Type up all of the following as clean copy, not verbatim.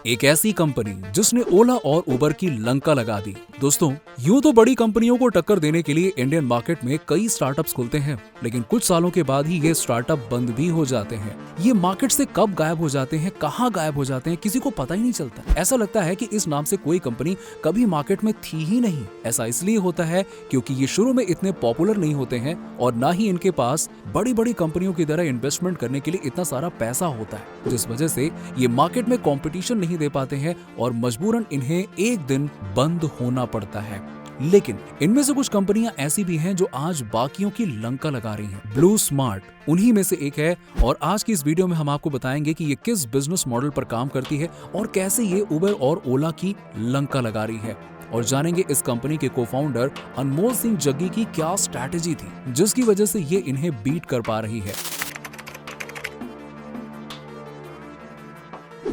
एक ऐसी कंपनी जिसने ओला और उबर की लंका लगा दी। दोस्तों, यूं तो बड़ी कंपनियों को टक्कर देने के लिए इंडियन मार्केट में कई स्टार्टअप्स खुलते हैं, लेकिन कुछ सालों के बाद ही ये स्टार्टअप बंद भी हो जाते हैं। ये मार्केट से कब गायब हो जाते हैं, कहां गायब हो जाते हैं, किसी को पता ही नहीं चलता। ऐसा लगता है कि इस नाम से कोई कंपनी कभी मार्केट में थी ही नहीं। ऐसा इसलिए होता है क्योंकि ये शुरू में इतने पॉपुलर नहीं होते हैं और ना ही इनके पास बड़ी बड़ी कंपनियों की तरह इन्वेस्टमेंट करने के लिए इतना सारा पैसा होता है, जिस वजह से ये मार्केट में कंपटीशन नहीं दे पाते हैं और मजबूरन इन्हें एक दिन बंद होना पड़ता है। लेकिन इनमें से कुछ कंपनियां ऐसी भी हैं जो आज बाकियों की लंका लगा रही हैं। ब्लू स्मार्ट उन्हीं में से एक है और आज की इस वीडियो में हम आपको बताएंगे कि ये किस बिजनेस मॉडल पर काम करती है और कैसे ये उबर और ओला की लंका लगा रही है। और जानेंगे इस कंपनी के को-फाउंडर अनमोल सिंह जग्गी की क्या स्ट्रैटेजी थी जिसकी वजह से ये इन्हें बीट कर पा रही है।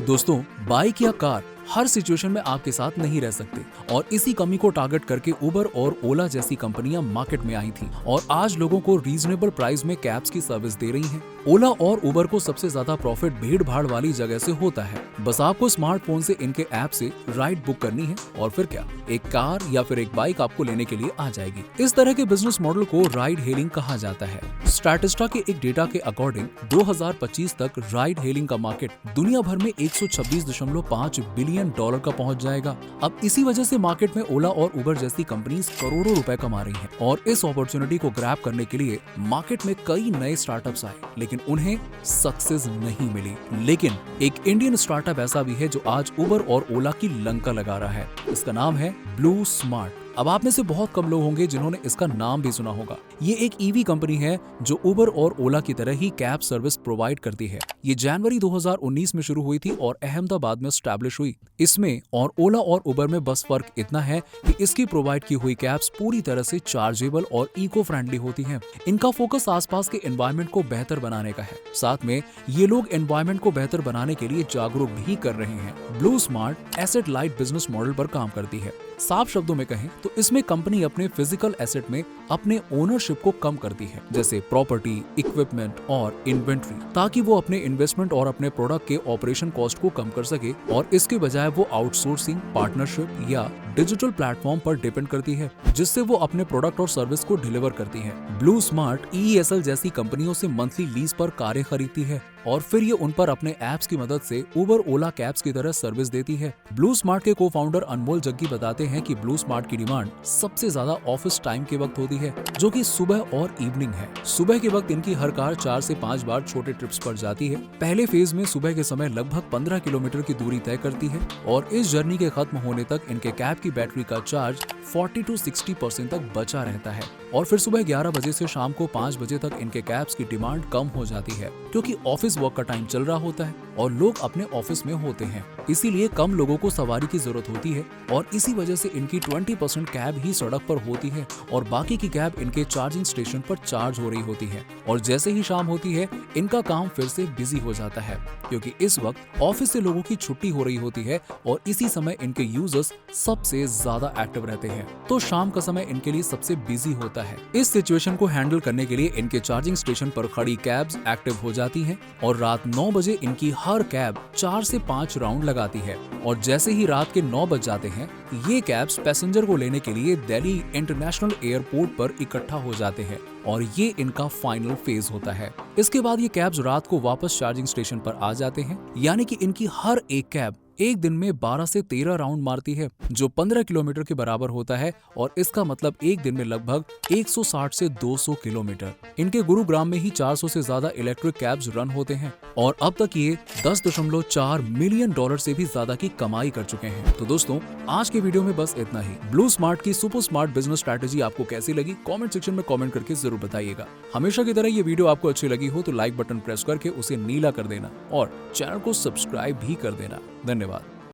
दोस्तों, बाइक या कार हर सिचुएशन में आपके साथ नहीं रह सकते और इसी कमी को टारगेट करके उबर और ओला जैसी कंपनियां मार्केट में आई थी और आज लोगों को रीजनेबल प्राइस में कैब्स की सर्विस दे रही हैं। ओला और उबर को सबसे ज्यादा प्रॉफिट भीड़ भाड़ वाली जगह से होता है। बस आपको स्मार्टफोन से इनके ऐप से राइड बुक करनी है और फिर क्या, एक कार या फिर एक बाइक आपको लेने के लिए आ जाएगी। इस तरह के बिजनेस मॉडल को राइड हेलिंग कहा जाता है। स्टैटिस्टा के एक डेटा के अकॉर्डिंग 2025 तक राइड हेलिंग का मार्केट दुनिया भर में $126.5 बिलियन का पहुंच जाएगा। अब इसी वजह से मार्केट में ओला और उबर जैसी कंपनीज करोड़ों रुपए कमा रही हैं और इस अपॉर्चुनिटी को ग्रैब करने के लिए मार्केट में कई नए स्टार्टअप्स आए, लेकिन उन्हें सक्सेस नहीं मिली। लेकिन एक इंडियन स्टार्टअप ऐसा भी है जो आज उबर और ओला की लंका लगा रहा है। इसका नाम है ब्लू स्मार्ट। अब आप में से बहुत कम लोग होंगे जिन्होंने इसका नाम भी सुना होगा। ये एक ईवी कंपनी है जो उबर और ओला की तरह ही कैब सर्विस प्रोवाइड करती है। ये जनवरी 2019 में शुरू हुई थी और अहमदाबाद में स्टैब्लिश हुई। इसमें और ओला और उबर में बस फर्क इतना है कि इसकी प्रोवाइड की हुई कैब्स पूरी तरह से चार्जेबल और इको फ्रेंडली होती हैं। इनका फोकस आसपास के एनवायरनमेंट को बेहतर बनाने का है। साथ में ये लोग एनवायरनमेंट को बेहतर बनाने के लिए जागरूक भी कर रहे हैं। Blue smart asset light business model पर काम करती है। साफ शब्दों में कहें तो इसमें कंपनी अपने फिजिकल एसेट में अपने ओनरशिप को कम करती है, जैसे प्रॉपर्टी, इक्विपमेंट और इन्वेंट्री, ताकि वो अपने इन्वेस्टमेंट और अपने प्रोडक्ट के ऑपरेशन कॉस्ट को कम कर सके और इसके बजाय वो आउटसोर्सिंग, पार्टनरशिप या डिजिटल प्लेटफॉर्म पर डिपेंड करती है, जिससे वो अपने प्रोडक्ट और सर्विस को डिलीवर करती है। ब्लू स्मार्ट EESL जैसी कंपनियों से मंथली लीज पर कारें खरीदती है और फिर ये उन पर अपने ऐप्स की मदद से उबर ओला कैब्स की तरह सर्विस देती है। ब्लू स्मार्ट के को-फाउंडर अनमोल जग्गी बताते हैं कि ब्लू स्मार्ट की डिमांड सबसे ज्यादा ऑफिस टाइम के वक्त होती है, जो कि सुबह और इवनिंग है। सुबह के वक्त इनकी हर कार 4 से 5 बार छोटे ट्रिप्स पर जाती है। पहले फेज में सुबह के समय लगभग 15 किलोमीटर की दूरी तय करती है और इस जर्नी के खत्म होने तक इनके कैब की बैटरी का चार्ज 40 to 60% तक बचा रहता है और फिर सुबह 11 बजे से शाम को 5 बजे तक इनके कैब्स की डिमांड कम हो जाती है, क्योंकि ऑफिस वर्क का टाइम चल रहा होता है और लोग अपने ऑफिस में होते हैं। इसीलिए कम लोगों को सवारी की जरूरत होती है और इसी वजह से इनकी 20% कैब ही सड़क पर होती है और बाकी की कैब इनके चार्जिंग स्टेशन पर चार्ज हो रही होती है। और जैसे ही शाम होती है इनका काम फिर से बिजी हो जाता है, क्योंकि इस वक्त ऑफिस से लोगों की छुट्टी हो रही होती है और इसी समय इनके यूजर्स सबसे ज्यादा एक्टिव रहते हैं, तो शाम का समय इनके लिए सबसे बिजी होता है। इस सिचुएशन को हैंडल करने के लिए इनके चार्जिंग स्टेशन पर खड़ी कैब्स एक्टिव हो जाती हैं और रात 9 बजे इनकी हर कैब 4 से 5 राउंड लगाती है और जैसे ही रात के 9 बज जाते हैं ये कैब्स पैसेंजर को लेने के लिए दिल्ली इंटरनेशनल एयरपोर्ट पर इकट्ठा हो जाते हैं और ये इनका फाइनल फेज होता है। इसके बाद ये कैब्स रात को वापस चार्जिंग स्टेशन पर आ जाते हैं, यानी कि इनकी हर एक कैब एक दिन में 12 से 13 राउंड मारती है, जो 15 किलोमीटर के बराबर होता है और इसका मतलब एक दिन में लगभग 160 से 200 किलोमीटर। इनके गुरुग्राम में ही 400 से ज्यादा इलेक्ट्रिक कैब्स रन होते हैं और अब तक ये $10.4 मिलियन से भी ज्यादा की कमाई कर चुके हैं। तो दोस्तों, आज के वीडियो में बस इतना ही। ब्लू स्मार्ट की सुपर स्मार्ट बिजनेस स्ट्रैटेजी आपको कैसी लगी कमेंट सेक्शन में कमेंट करके जरूर बताइएगा। हमेशा की तरह ये वीडियो आपको अच्छी लगी हो तो लाइक बटन प्रेस करके उसे नीला कर देना और चैनल को सब्सक्राइब भी कर देना। धन्यवाद।